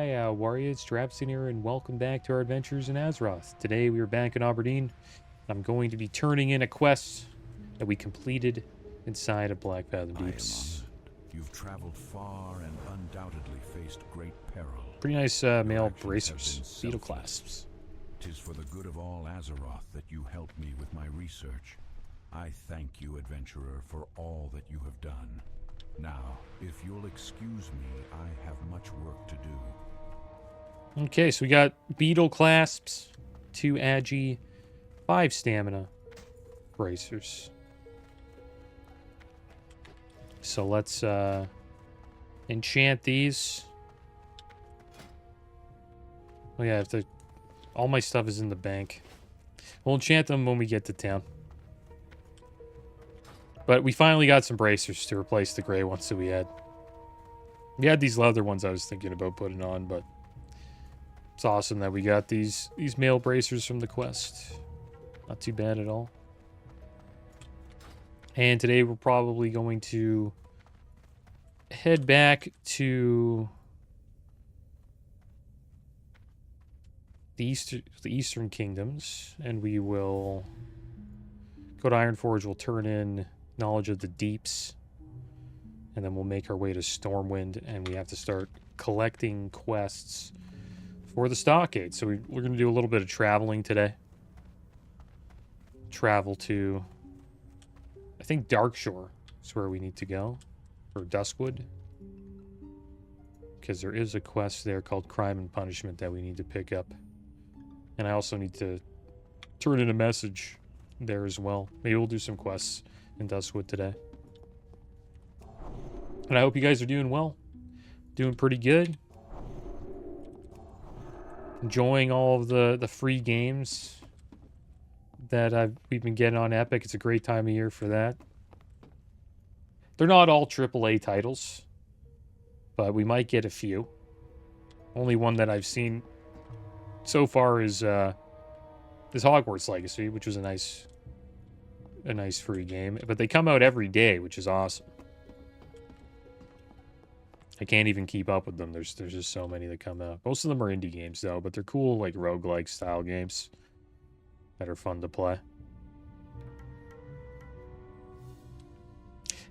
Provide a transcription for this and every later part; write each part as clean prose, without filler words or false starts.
Hi, warriors, Drabston here, and welcome back to our adventures in Azeroth. Today we are back in Aberdeen. I'm going to be turning in a quest that we completed inside of Black Fathom Deeps. You've traveled far and undoubtedly faced great peril. Pretty nice male bracers, beetle clasps. 'Tis for the good of all Azeroth that you helped me with my research. I thank you, adventurer, for all that you have done. Now, if you'll excuse me, I have much work to do. Okay, so we got beetle clasps, 2 agi, 5 stamina bracers. So let's enchant these. Oh yeah, all my stuff is in the bank. We'll enchant them when we get to town. But we finally got some bracers to replace the gray ones that we had. We had these leather ones I was thinking about putting on, but it's awesome that we got these male bracers from the quest. Not too bad at all. And today we're probably going to head back to the Eastern Kingdoms, and we will go to Ironforge. We'll turn in Knowledge of the Deeps, and then we'll make our way to Stormwind, and we have to start collecting quests for the Stockade. So we're going to do a little bit of traveling today. Travel to, I think, Darkshore is where we need to go, or Duskwood, because there is a quest there called Crime and Punishment that we need to pick up. And I also need to turn in a message there as well. Maybe we'll do some quests in Duskwood today. And I hope you guys are doing well. Doing pretty good. Enjoying all of the free games that we've been getting on Epic. It's a great time of year for that. They're not all AAA titles, but we might get a few. Only one that I've seen so far is Hogwarts Legacy, which was a nice free game. But they come out every day, which is awesome. I can't even keep up with them. There's just so many that come out. Most of them are indie games, though, but they're cool, like roguelike style games that are fun to play.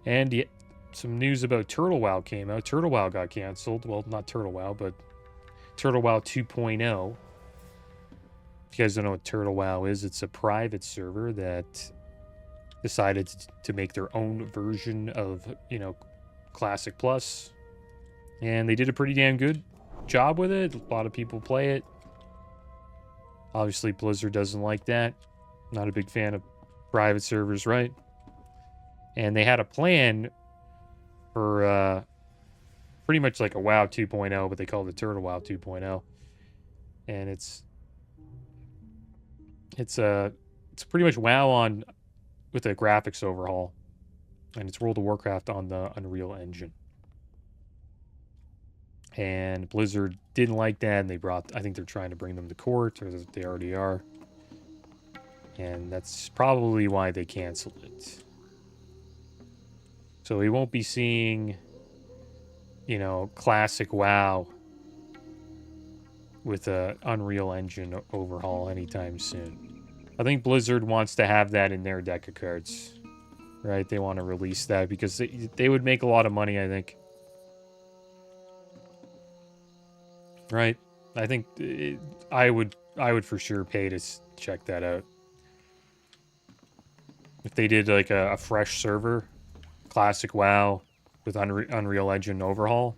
And some news about Turtle WoW came out. Turtle WoW got canceled. Well, not Turtle WoW, but Turtle WoW 2.0. If you guys don't know what Turtle WoW is, it's a private server that decided to make their own version of, Classic Plus. And they did a pretty damn good job with it. A lot of people play it. Obviously, Blizzard doesn't like that. Not a big fan of private servers, right? And they had a plan for pretty much like a WoW 2.0, but they called it Turtle WoW 2.0. And it's pretty much WoW with a graphics overhaul, and it's World of Warcraft on the Unreal Engine. And Blizzard didn't like that, and I think they're trying to bring them to court, or they already are. And that's probably why they canceled it. So we won't be seeing, classic WoW with a Unreal Engine overhaul anytime soon. I think Blizzard wants to have that in their deck of cards, right? They want to release that because they would make a lot of money, I think. Right? I think I would for sure pay to check that out. If they did like a fresh server, classic WoW with Unreal Engine overhaul,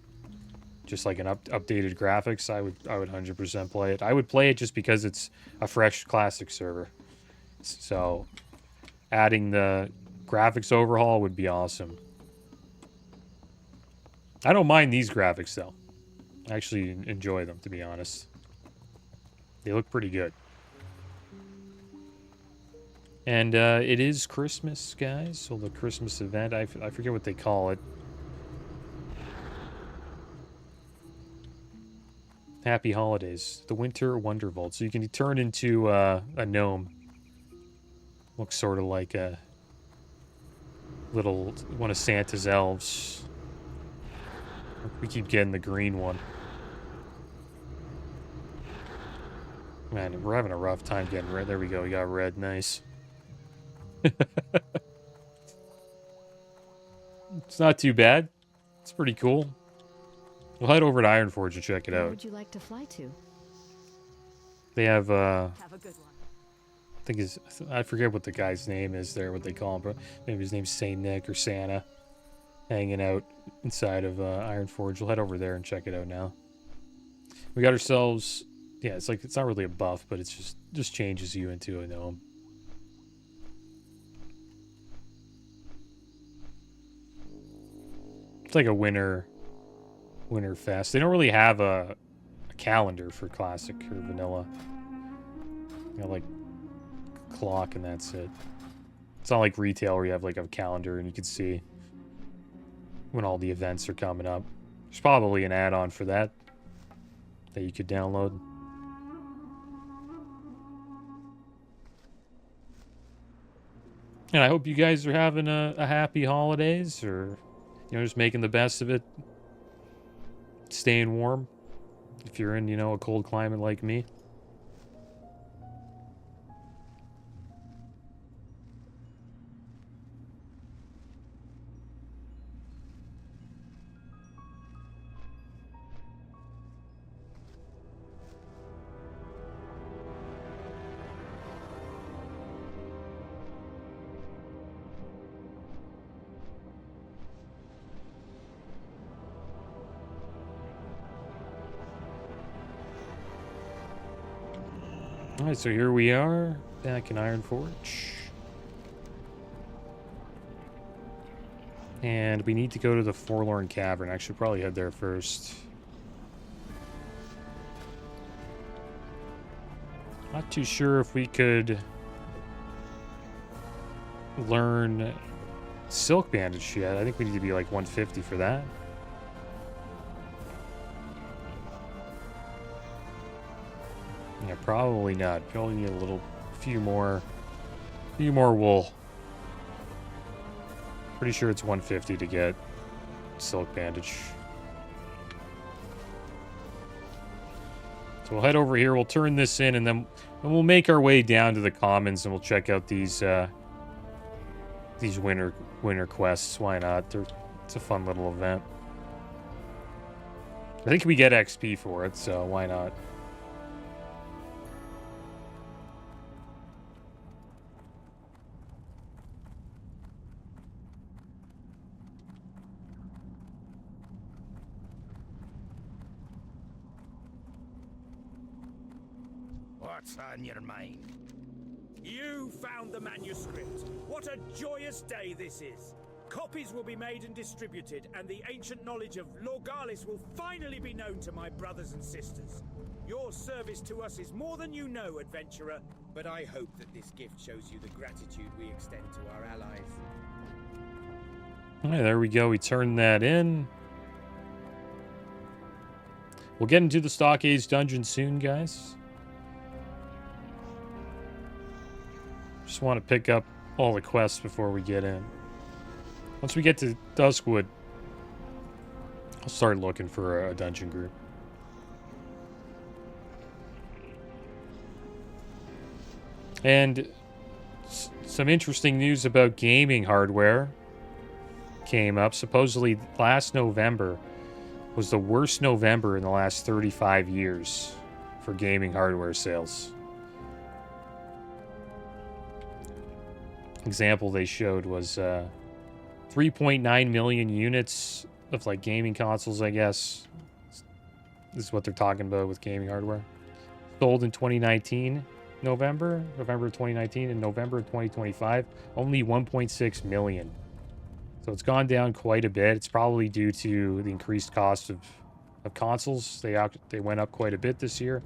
just like an updated graphics, I would 100% play it. I would play it just because it's a fresh classic server. So adding the graphics overhaul would be awesome. I don't mind these graphics though. I actually enjoy them, to be honest. They look pretty good. And it is Christmas, guys. So the Christmas event, I forget what they call it. Happy holidays. The Winter Wonder Vault. So you can turn into a gnome. Looks sort of like a one of Santa's elves. We keep getting the green one. Man, we're having a rough time getting red. There we go. We got red. Nice. It's not too bad. It's pretty cool. We'll head over to Ironforge and check it Where out. would you like to fly to? They have, Have a good one. I forget what the guy's name is there, what they call him, but maybe his name's Saint Nick or Santa, hanging out inside of Ironforge. We'll head over there and check it out now. We got ourselves, yeah, it's like, it's not really a buff, but it's just changes you into a gnome. It's like a winter fest. They don't really have a calendar for classic or vanilla. You know, like clock and that's it. It's not like retail where you have like a calendar and you can see when all the events are coming up. There's probably an add-on for that you could download. And I hope you guys are having a happy holidays, or just making the best of it. Staying warm if you're in, a cold climate like me. Alright, so here we are, back in Ironforge. And we need to go to the Forlorn Cavern. I should probably head there first. Not too sure if we could learn Silk Bandage yet. I think we need to be like 150 for that. Yeah, probably not. Probably need a few more wool. Pretty sure it's 150 to get Silk Bandage. So we'll head over here. We'll turn this in, and then we'll make our way down to the commons, and we'll check out these winter quests. Why not? It's a fun little event. I think we get XP for it, so why not? What's on your mind? You found the manuscript. What a joyous day this is. Copies will be made and distributed, and the ancient knowledge of Lorgalis will finally be known to my brothers and sisters. Your service to us is more than you know, adventurer, but I hope that this gift shows you the gratitude we extend to our allies. All right, there we go. We turned that in. We'll get into the Stockades dungeon soon, guys. Just want to pick up all the quests before we get in. Once we get to Duskwood, I'll start looking for a dungeon group. And some interesting news about gaming hardware came up. Supposedly last November was the worst November in the last 35 years for gaming hardware sales. Example they showed was 3.9 million units of like gaming consoles, I guess. This is what they're talking about with gaming hardware. Sold in 2019, November of 2019, and November of 2025, only 1.6 million. So it's gone down quite a bit. It's probably due to the increased cost of consoles. They went up quite a bit this year.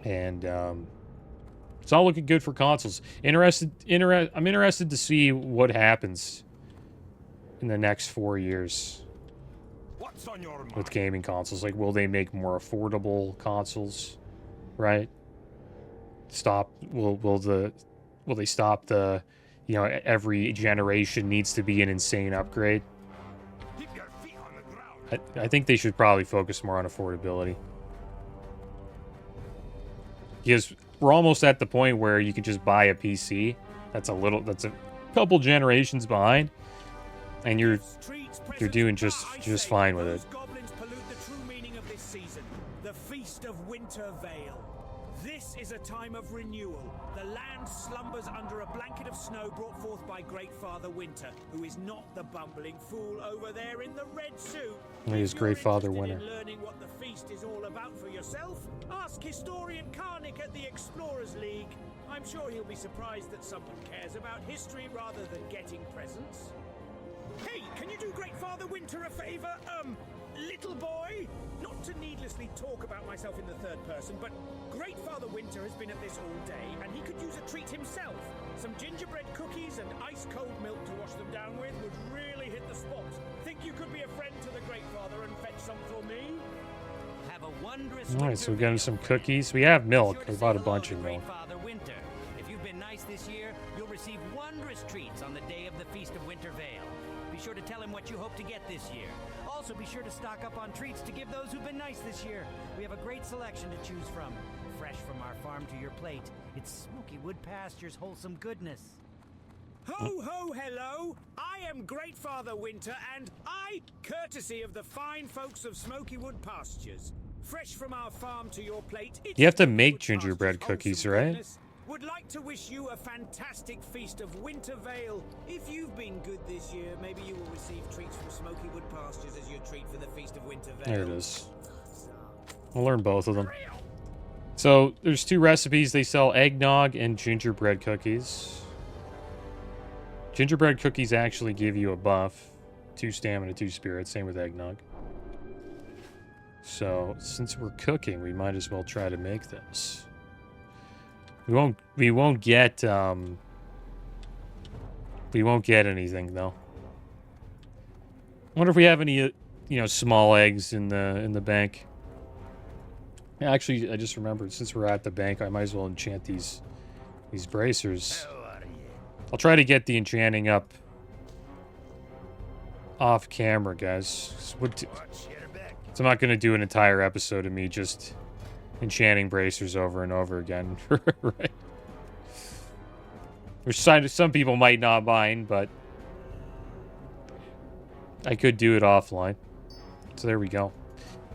And it's not looking good for consoles. I'm interested to see what happens in the next 4 years What's on your mind? with gaming consoles. Like, will they make more affordable consoles? Right? Will they stop the, every generation needs to be an insane upgrade? Keep your feet on the ground. I think they should probably focus more on affordability. Because we're almost at the point where you can just buy a PC. That's a couple generations behind, and you're doing just fine with it. Goblins pollute the true meaning of this season, the Feast of Winter Vale. This is a time of renewal. The land slumbers under a blanket of snow brought forth by Great Father Winter, who is not the bumbling fool over there in the red suit. He is Great Father Winter. In learning what the feast is all about for yourself, ask historian Karnik at the Explorers League. I'm sure he'll be surprised that someone cares about history rather than getting presents. Hey, can you do Great Father Winter a favor? Little boy? Not to needlessly talk about myself in the third person, but Great Father Winter has been at this all day, and he could use a treat himself. Some gingerbread cookies and ice-cold milk to wash them down with would really hit the spot. Think you could be a friend to the Great Father and fetch some for me? Have a wondrous Alright, so we got him some cookies. We have milk. We bought a bunch of milk. Father Winter. If you've been nice this year, you'll receive wondrous treats on the day of the Feast of Winter Vale. Be sure to tell him what you hope to get this year. Also, be sure to stock up on treats to give those who've been nice this year. We have a great selection to choose from. Fresh from our farm to your plate. It's Smoky Wood Pasture's wholesome goodness. Ho, ho, hello! I am Great Father Winter, and I, courtesy of the fine folks of Smoky Wood Pastures, fresh from our farm to your plate... You have to make gingerbread cookies, right? Would like to wish you a fantastic feast of Winter Vale. If you've been good this year, maybe you will receive treats from Smoky Wood Pastures as your treat for the Feast of Winter Vale. There it is. We'll learn both of them. So, there's two recipes. They sell eggnog and gingerbread cookies. Gingerbread cookies actually give you a buff. 2 stamina, 2 spirit. Same with eggnog. So, since we're cooking, we might as well try to make this. We won't get anything though. I wonder if we have any small eggs in the bank. Actually, I just remembered, since we're at the bank, I might as well enchant these bracers. I'll try to get the enchanting up off camera, guys. So I'm not going to do an entire episode of me just enchanting bracers over and over again, right? Which some people might not mind, but I could do it offline. So there we go.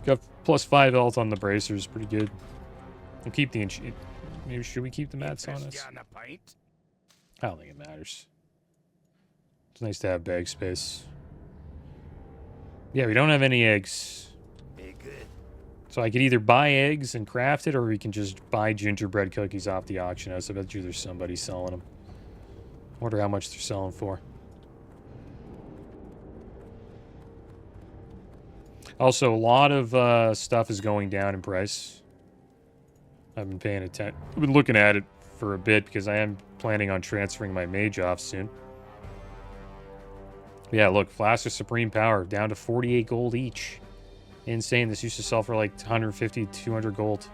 Got +5 health on the bracers, pretty good. We'll keep the maybe should we keep the mats on us? I don't think it matters. It's nice to have bag space. Yeah, we don't have any eggs. So I could either buy eggs and craft it, or we can just buy gingerbread cookies off the auction house. I bet you there's somebody selling them. Wonder how much they're selling for. Also, a lot of stuff is going down in price. I've been paying attention. I've been looking at it for a bit because I am planning on transferring my mage off soon. Yeah, look, Flask of Supreme Power down to 48 gold each. Insane. This used to sell for like 150, 200 gold.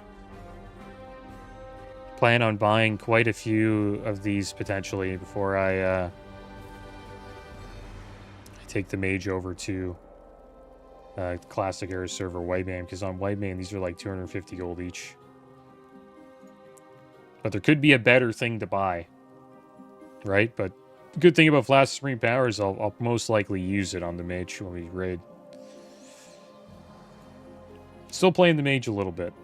Plan on buying quite a few of these potentially before I take the mage over to Classic Era server Whitemane, because on Whitemane these are like 250 gold each. But there could be a better thing to buy, right? But the good thing about Flask of Supreme Power is I'll most likely use it on the mage when we raid. Still playing the mage a little bit.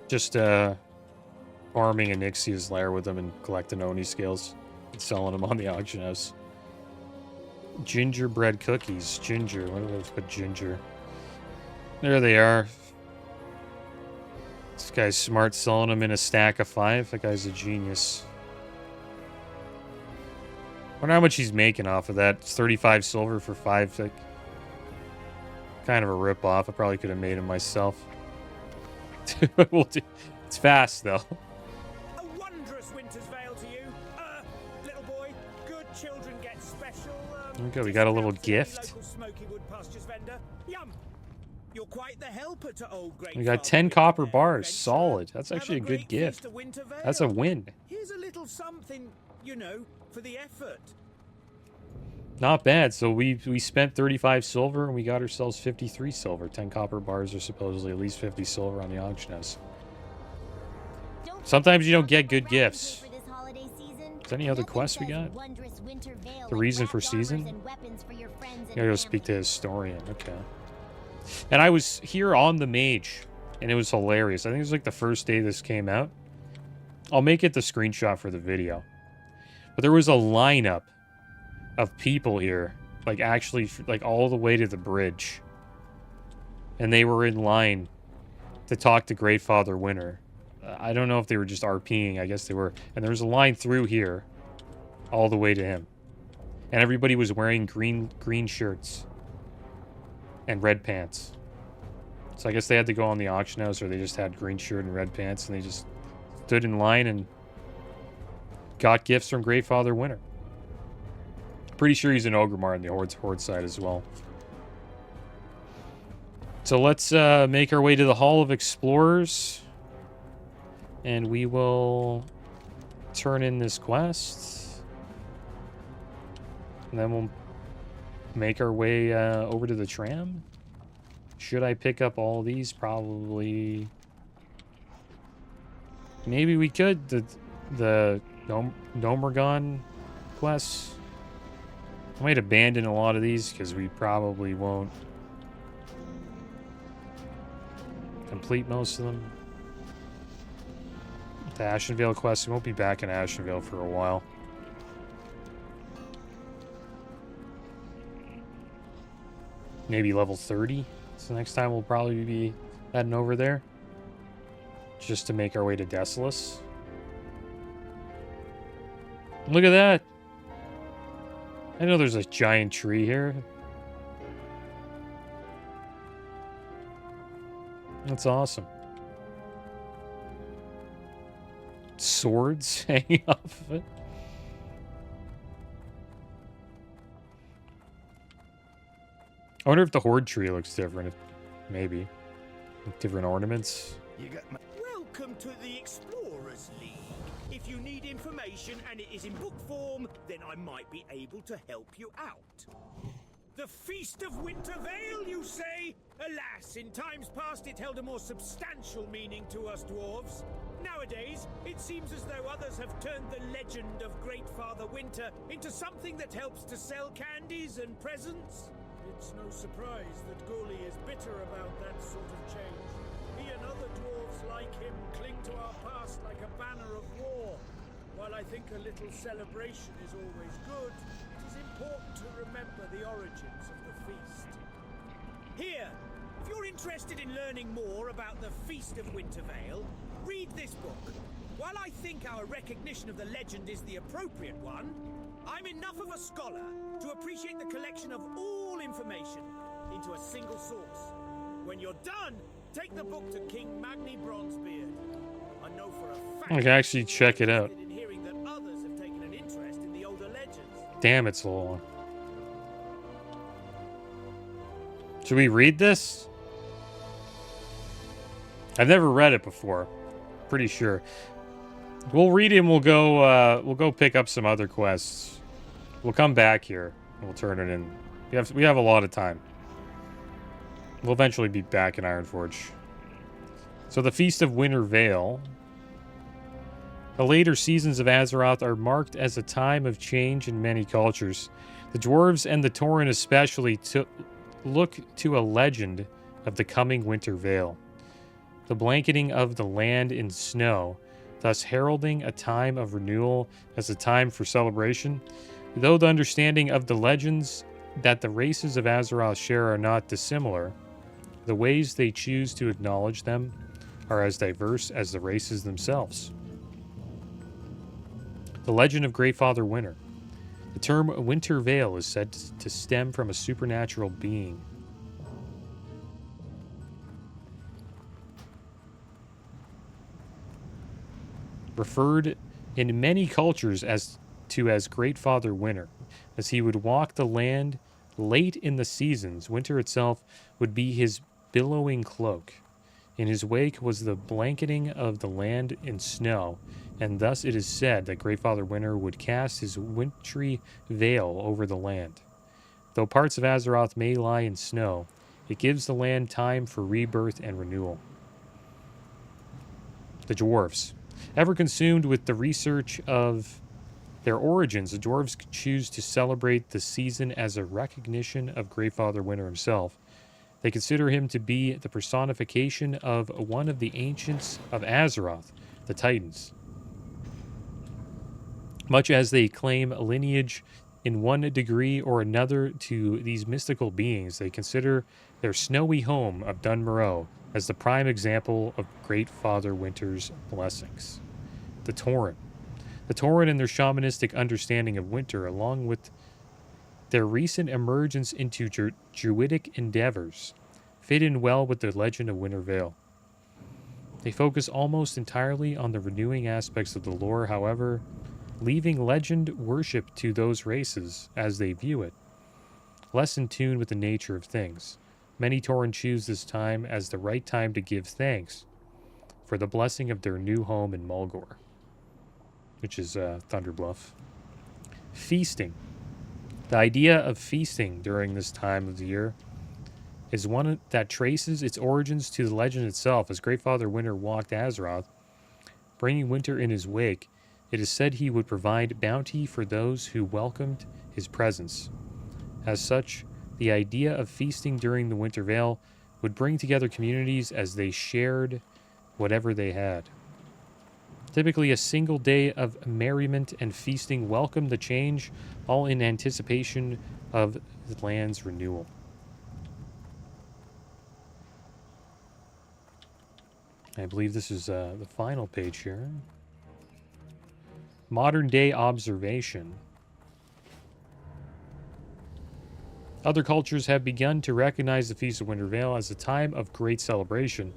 Just farming Anixia's lair with them and collecting Oni scales and selling them on the auction house. Gingerbread cookies. Ginger. What do they put ginger? There they are. This guy's smart, selling them in a stack of 5. That guy's a genius. Wonder how much he's making off of that. It's 35 silver for 5. Like, kind of a rip-off. I probably could have made him myself. It's fast, though. A wondrous Winter's Vale to you. Little boy, good children get special... Okay, we got a little gift. Local Smoky Wood Pastures vendor. Yum! You're quite the helper to old Great We got 10 copper bars. Solid. That's actually a good gift. That's a win. Here's a little something, for the effort. Not bad. So we spent 35 silver and we got ourselves 53 silver. 10 copper bars are supposedly at least 50 silver on the auction house. Sometimes you don't get good gifts. Is there any other quests we got? The reason for season? Gotta go speak to a historian. Okay. And I was here on the mage, and it was hilarious. I think it was like the first day this came out. I'll make it the screenshot for the video. But there was a lineup of people here, like actually, like all the way to the bridge. And they were in line to talk to Great Father Winter. I don't know if they were just RPing. I guess they were. And there was a line through here, all the way to him. And everybody was wearing green shirts and red pants. So I guess they had to go on the auction house, or they just had green shirt and red pants, and they just stood in line and got gifts from Great Father Winter. Pretty sure he's an Ogremar on the Horde side as well. So let's make our way to the Hall of Explorers. And we will turn in this quest. And then we'll make our way over to the tram. Should I pick up all these? Probably. Maybe we could. The Nomergon quests. I might abandon a lot of these because we probably won't complete most of them. The Ashenvale quest, we won't be back in Ashenvale for a while. Maybe level 30. So next time we'll probably be heading over there. Just to make our way to Desolus. Look at that. I know there's a giant tree here. That's awesome. Swords hanging off of it. I wonder if the Horde tree looks different. Maybe. Different ornaments. You got my... Welcome to the Explorers League. If you need information and it is in book form, then I might be able to help you out. The Feast of Wintervale, you say? Alas, in times past it held a more substantial meaning to us dwarves. Nowadays, it seems as though others have turned the legend of Great Father Winter into something that helps to sell candies and presents. It's no surprise that Gully is bitter about that sort of change. He and other dwarves like him cling to our past like a banner of war. While I think a little celebration is always good, it is important to remember the origins of the feast. Here, if you're interested in learning more about the Feast of Wintervale, read this book. While I think our recognition of the legend is the appropriate one, I'm enough of a scholar to appreciate the collection of all information into a single source. When you're done, take the book to King Magni Bronzebeard. I know for a fact I can actually check it out. in hearing that others have taken an interest in the older legends. Damn, it's so long. Should we read this? I've never read it before. Pretty sure. We'll read it and we'll go pick up some other quests. We'll come back here and we'll turn it in. We have a lot of time. We'll eventually be back in Ironforge. So the Feast of Wintervale. The later seasons of Azeroth are marked as a time of change in many cultures. The dwarves and the Tauren especially look to a legend of the coming Wintervale. The blanketing of the land in snow, thus heralding a time of renewal as a time for celebration. Though the understanding of the legends that the races of Azeroth share are not dissimilar, the ways they choose to acknowledge them are as diverse as the races themselves. The legend of Great Father Winter. The term Wintervale is said to stem from a supernatural being. Referred in many cultures as Great Father Winter, as he would walk the land late in the seasons. Winter itself would be his billowing cloak. In his wake was the blanketing of the land in snow, and thus it is said that Great Father Winter would cast his wintry veil over the land. Though parts of Azeroth may lie in snow, it gives the land time for rebirth and renewal. The dwarves. Ever consumed with the research of their origins, the dwarves choose to celebrate the season as a recognition of Greatfather Winter himself. They consider him to be the personification of one of the ancients of Azeroth, the Titans. Much as they claim a lineage in one degree or another to these mystical beings, they consider their snowy home of Dun Morogh as the prime example of Great Father Winter's blessings. The Tauren. The Tauren and their shamanistic understanding of winter, along with their recent emergence into druidic endeavors, fit in well with the legend of Winter Veil. They focus almost entirely on the renewing aspects of the lore, however, leaving legend worship to those races as they view it, less in tune with the nature of things. Many Tauren choose this time as the right time to give thanks for the blessing of their new home in Mulgore, which is Thunderbluff. Feasting. The idea of feasting during this time of the year is one that traces its origins to the legend itself. As Greatfather Winter walked Azeroth, bringing winter in his wake, it is said he would provide bounty for those who welcomed his presence. As such, the idea of feasting during the Winter Veil would bring together communities as they shared whatever they had. Typically, a single day of merriment and feasting welcomed the change, all in anticipation of the land's renewal. I believe this is the final page here. Modern day observation. Other cultures have begun to recognize the Feast of Winter Veil as a time of great celebration,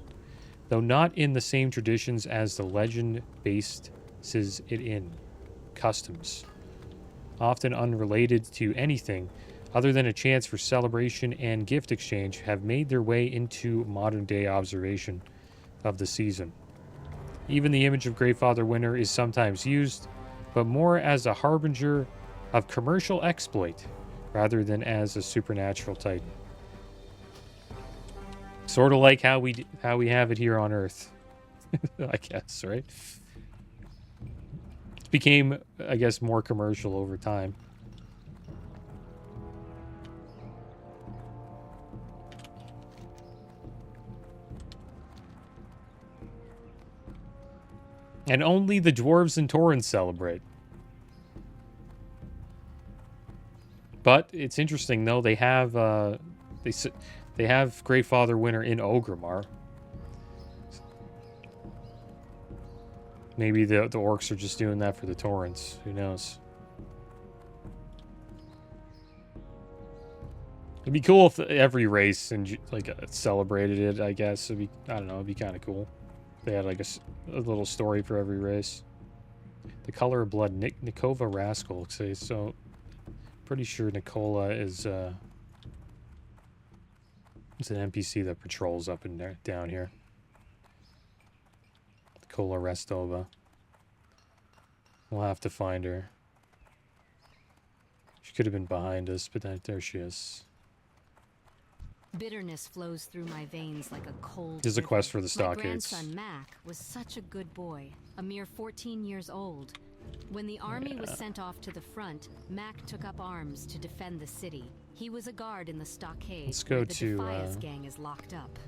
though not in the same traditions as the legend bases it in. Customs, often unrelated to anything other than a chance for celebration and gift exchange, have made their way into modern day observation of the season. Even the image of Greatfather Winter is sometimes used, but more as a harbinger of commercial exploit rather than as a supernatural titan. Sort of like how we have it here on Earth, I guess, right? It became, I guess, more commercial over time. And only the dwarves and Taurens celebrate. But it's interesting, though. They have they have Greatfather Winter in Orgrimmar. Maybe the orcs are just doing that for the Taurens. Who knows? It'd be cool if every race and celebrated it. I guess it'd be. I don't know. It'd be kind of cool. They had like a little story for every race. The color of blood, Nikova Rascal. So, pretty sure Nicola is it's an NPC that patrols up and down here. Nicola Restova. We'll have to find her. She could have been behind us, but there she is. Bitterness flows through my veins like a cold There's a river. quest for the My stockades. grandson Mac was such a good boy, a mere 14 years old. When the army was sent off to the front, Mac took up arms to defend the city. He was a guard in the stockade Let's go where the to, Defias gang is locked up.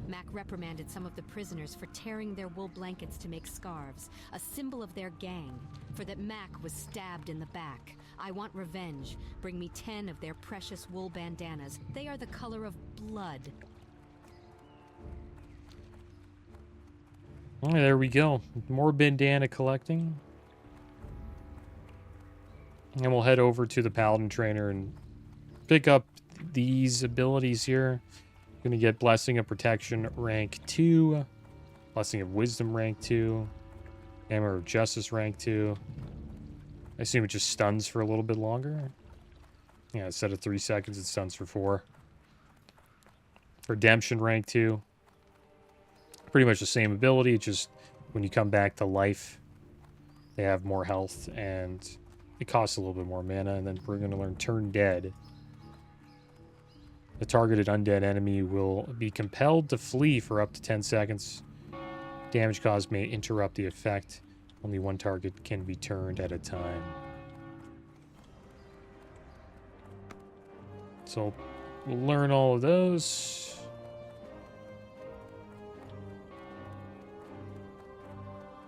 Mac reprimanded some of the prisoners for tearing their wool blankets to make scarves, a symbol of their gang. For that Mac was stabbed in the back. I want revenge. Bring me 10 of their precious wool bandanas. They are the color of blood. Oh, there we go. More bandana collecting. And we'll head over to the Paladin trainer and pick up these abilities here. Gonna get Blessing of Protection rank 2, Blessing of Wisdom rank 2, Hammer of Justice rank 2. I assume it just stuns for a little bit longer. Yeah, instead of 3 seconds, it stuns for 4. Redemption rank 2. Pretty much the same ability, just when you come back to life, they have more health and it costs a little bit more mana. And then we're going to learn Turn Dead. The targeted undead enemy will be compelled to flee for up to 10 seconds. Damage caused may interrupt the effect. Only one target can be turned at a time. So we'll learn all of those.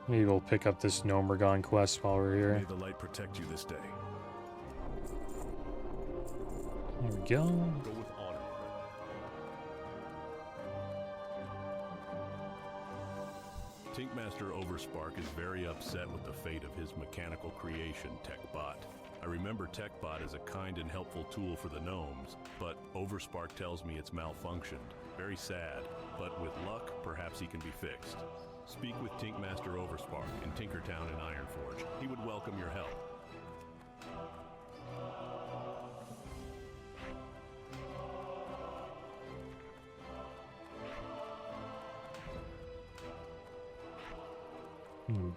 Maybe we'll pick up this Gnomergon quest while we're here. May the light protect you this day. There we go. Go with honor. Tinkmaster Overspark is very upset with the fate of his mechanical creation, TechBot. I remember TechBot as a kind and helpful tool for the gnomes, but Overspark tells me it's malfunctioned. Very sad, but with luck, perhaps he can be fixed. Speak with Tinkmaster Overspark in Tinkertown and Ironforge. He would welcome your help.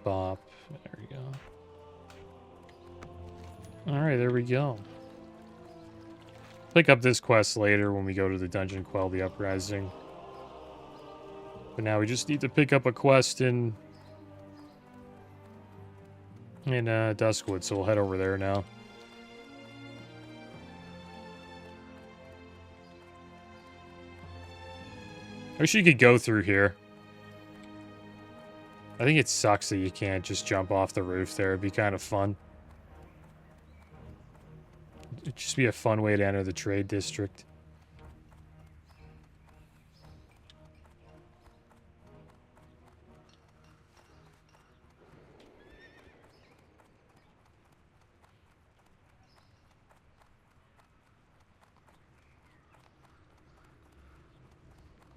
Bop. There we go. Alright, there we go. Pick up this quest later when we go to the dungeon, quell the uprising. But now we just need to pick up a quest in Duskwood, so we'll head over there now. I wish you could go through here. I think it sucks that you can't just jump off the roof there. It'd be kind of fun. It'd just be a fun way to enter the trade district.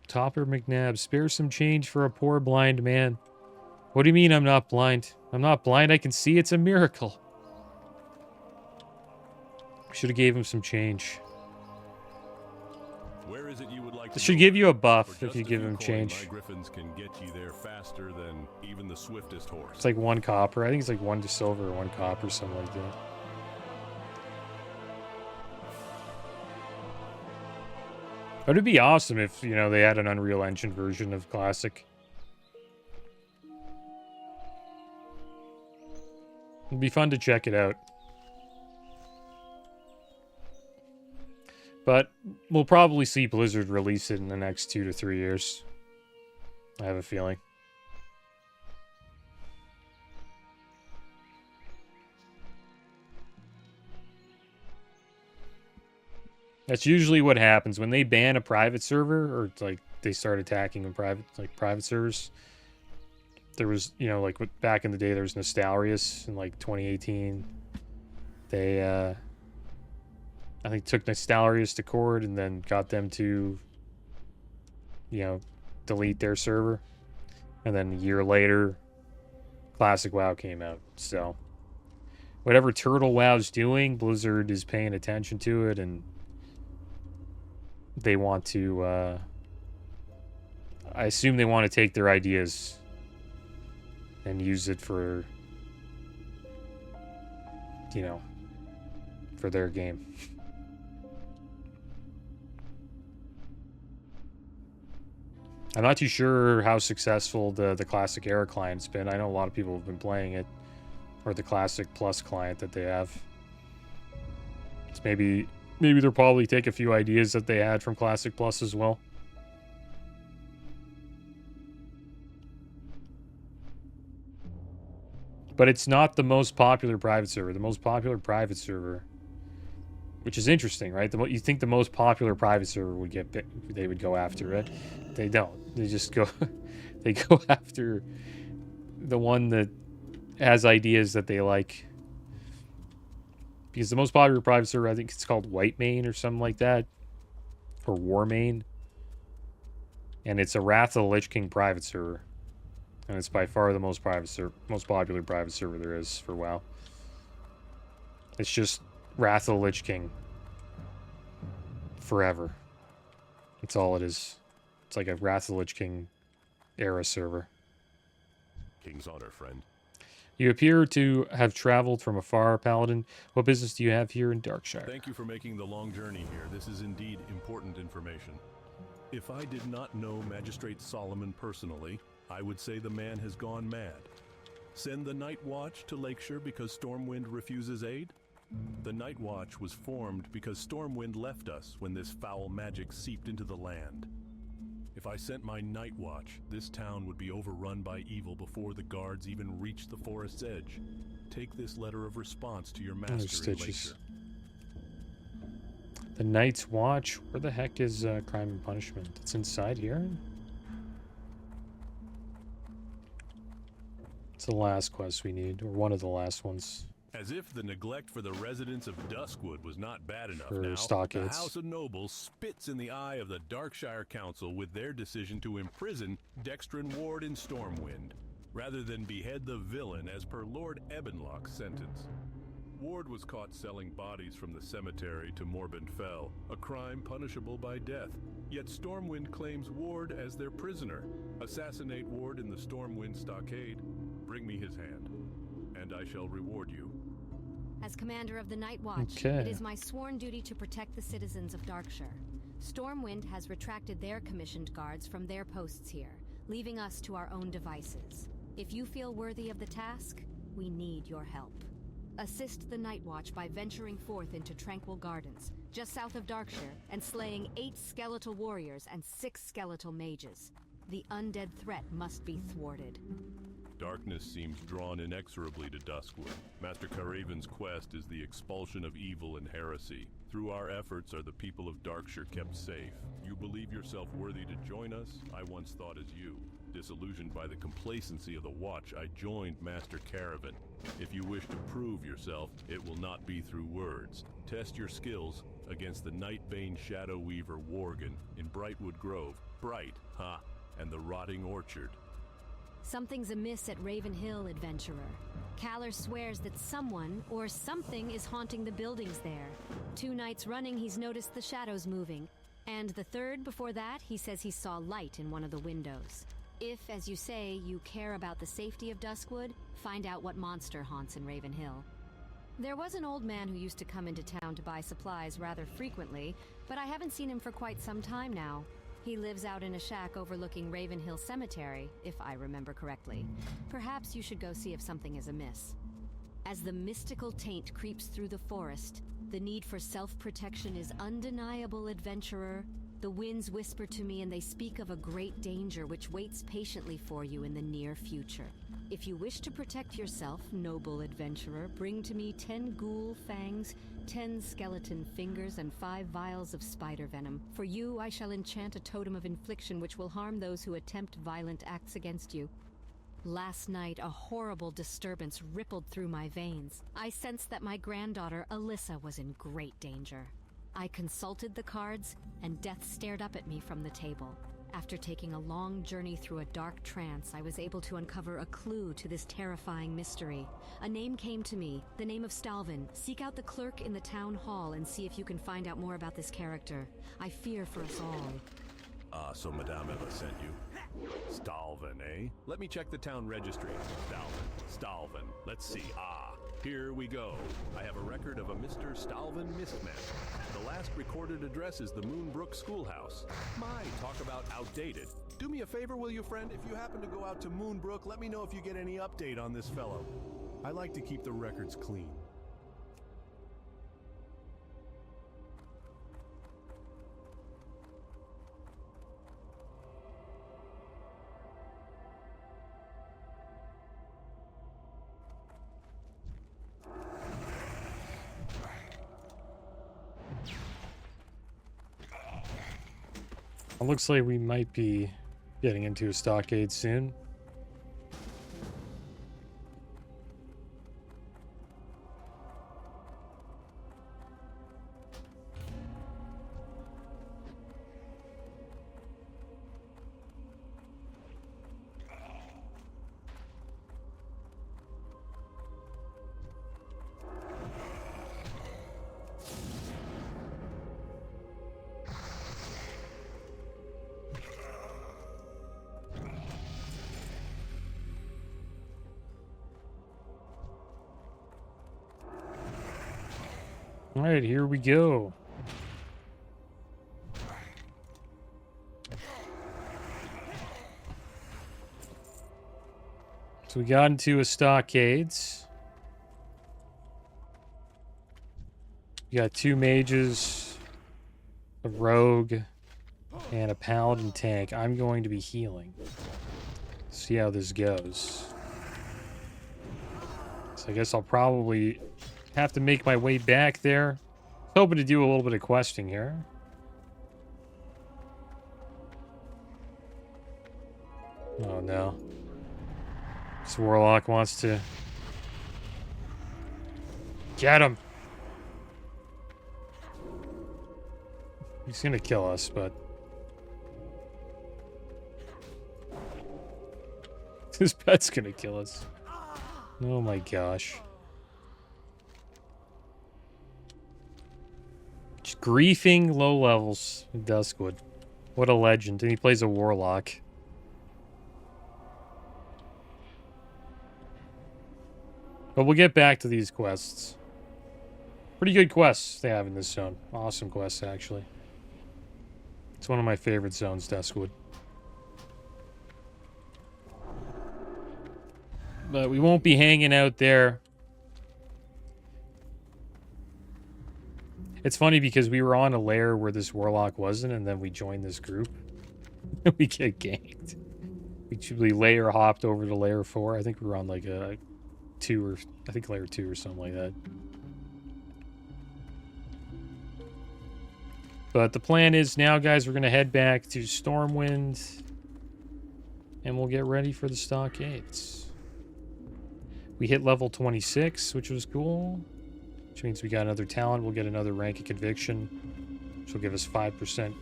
Topper McNabb, spare some change for a poor blind man. What do you mean I'm not blind? I'm not blind, I can see. It's a miracle. Should have gave him some change. Where is it you would like This to should go? give you a buff For if just you a give few him coin, change. My griffins can get you there faster than even the swiftest horse. It's like 1 copper. I think it's like 1 silver or 1 copper, something like that. But it'd be awesome if, you know, they had an Unreal Engine version of Classic. It'd be fun to check it out. But we'll probably see Blizzard release it in the next 2 to 3 years. I have a feeling. That's usually what happens when they ban a private server, or it's like they start attacking in private servers. There was, you know, like back in the day, there was Nostalrius in like 2018. They, I think, took Nostalrius to court and then got them to, you know, delete their server. And then a year later, Classic WoW came out. So, whatever Turtle WoW's doing, Blizzard is paying attention to it, and they want to, I assume they want to take their ideas and use it for, you know, for their game. I'm not too sure how successful the Classic Era client's been. I know a lot of people have been playing it, or the Classic Plus client that they have. It's maybe they'll probably take a few ideas that they had from Classic Plus as well. But it's not the most popular private server. The most popular private server, which is interesting, right? You think the most popular private server would they would go after it. They don't. They just go, they go after the one that has ideas that they like. Because the most popular private server, I think it's called Whitemane or something like that. Or Warmane. And it's a Wrath of the Lich King private server. And it's by far the most popular private server there is for WoW. It's just Wrath of the Lich King. Forever. That's all it is. It's like a Wrath of the Lich King era server. King's honor, friend. You appear to have traveled from afar, Paladin. What business do you have here in Darkshire? Thank you for making the long journey here. This is indeed important information. If I did not know Magistrate Solomon personally, I would say the man has gone mad. Send the Night Watch to Lakeshire because Stormwind refuses aid? The Night Watch was formed because Stormwind left us when this foul magic seeped into the land. If I sent my Night Watch, this town would be overrun by evil before the guards even reached the forest's edge. Take this letter of response to your master in Lakeshire. The Night's Watch? Where the heck is Crime and Punishment? It's inside here? It's the last quest we need, or one of the last ones. As if the neglect for the residents of Duskwood was not bad enough For now, stockades. the House of Nobles spits in the eye of the Darkshire Council with their decision to imprison Dextrin Ward in Stormwind, rather than behead the villain as per Lord Ebenlock's sentence. Ward was caught selling bodies from the cemetery to Morbin Fell, a crime punishable by death. Yet Stormwind claims Ward as their prisoner. Assassinate Ward in the Stormwind stockade. Bring me his hand, and I shall reward you. As commander of the Night Watch, Okay. it is my sworn duty to protect the citizens of Darkshire. Stormwind has retracted their commissioned guards from their posts here, leaving us to our own devices. If you feel worthy of the task, we need your help. Assist the Night Watch by venturing forth into Tranquil Gardens, just south of Darkshire, and slaying 8 skeletal warriors and 6 skeletal mages. The undead threat must be thwarted. Darkness seems drawn inexorably to Duskwood. Master Caraven's quest is the expulsion of evil and heresy. Through our efforts are the people of Darkshire kept safe. You believe yourself worthy to join us? I once thought as you. Disillusioned by the complacency of the Watch, I joined Master Caravan. If you wish to prove yourself, it will not be through words. Test your skills against the Nightbane Shadow Weaver Worgen in Brightwood Grove. Bright, ha, and the Rotting Orchard. Something's amiss at Raven Hill, adventurer. Kaller swears that someone or something is haunting the buildings there. 2 nights running, he's noticed the shadows moving. And the 3rd before that, he says he saw light in one of the windows. If, as you say, you care about the safety of Duskwood, find out what monster haunts in Raven Hill. There was an old man who used to come into town to buy supplies rather frequently, but I haven't seen him for quite some time now. He lives out in a shack overlooking Raven Hill Cemetery, if I remember correctly. Perhaps you should go see if something is amiss. As the mystical taint creeps through the forest, the need for self-protection is undeniable, adventurer. The winds whisper to me and they speak of a great danger which waits patiently for you in the near future. If you wish to protect yourself, noble adventurer, bring to me 10 ghoul fangs, 10 skeleton fingers, and 5 vials of spider venom. For you, I shall enchant a totem of infliction which will harm those who attempt violent acts against you. Last night, a horrible disturbance rippled through my veins. I sensed that my granddaughter, Alyssa, was in great danger. I consulted the cards, and death stared up at me from the table. After taking a long journey through a dark trance, I was able to uncover a clue to this terrifying mystery. A name came to me, the name of Stalvin. Seek out the clerk in the town hall and see if you can find out more about this character. I fear for us all. Ah, so Madame Eva sent you. Stalvin, eh? Let me check the town registry. Stalvin. Let's see. Ah, here we go. I have a record of a Mr. Stalvin Mistman. The last recorded address is the Moonbrook Schoolhouse. My, talk about outdated. Do me a favor, will you, friend? If you happen to go out to Moonbrook, let me know if you get any update on this fellow. I like to keep the records clean. It looks like we might be getting into a stockade soon. All right, here we go. So we got into a stockades. We got 2 mages, a rogue, and a paladin tank. I'm going to be healing. See how this goes. So I guess I'll probably have to make my way back there. Hoping to do a little bit of questing here. Oh no. This warlock wants to get him. He's gonna kill us, but this pet's gonna kill us. Oh my gosh. Just griefing low levels in Duskwood. What a legend. And he plays a warlock. But we'll get back to these quests. Pretty good quests they have in this zone. Awesome quests, actually. It's one of my favorite zones, Duskwood. But we won't be hanging out there. It's funny because we were on a lair where this warlock wasn't, and then we joined this group. And we get ganked. We layer hopped over to layer 4. I think we were on like a 2 or I think layer 2 or something like that. But the plan is now, guys, we're going to head back to Stormwind. And we'll get ready for the stockades. We hit level 26, which was cool. Which means we got another talent. We'll get another rank of conviction. Which will give us 5%.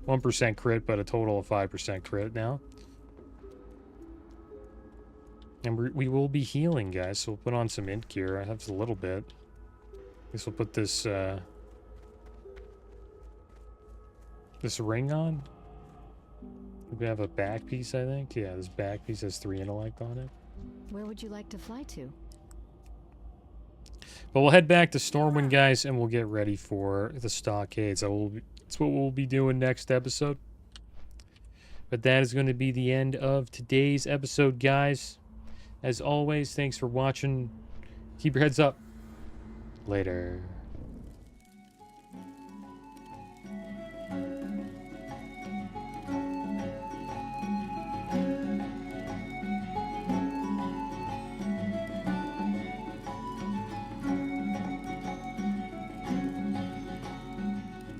1% crit, but a total of 5% crit now. And we will be healing, guys. So we'll put on some int gear. I have a little bit. I guess we'll put this this ring on. We have a back piece, I think. Yeah, this back piece has 3 intellect on it. Where would you like to fly to? But we'll head back to Stormwind, guys, and we'll get ready for the stockades. That's what we'll be doing next episode. But that is going to be the end of today's episode, guys. As always, thanks for watching. Keep your heads up. Later.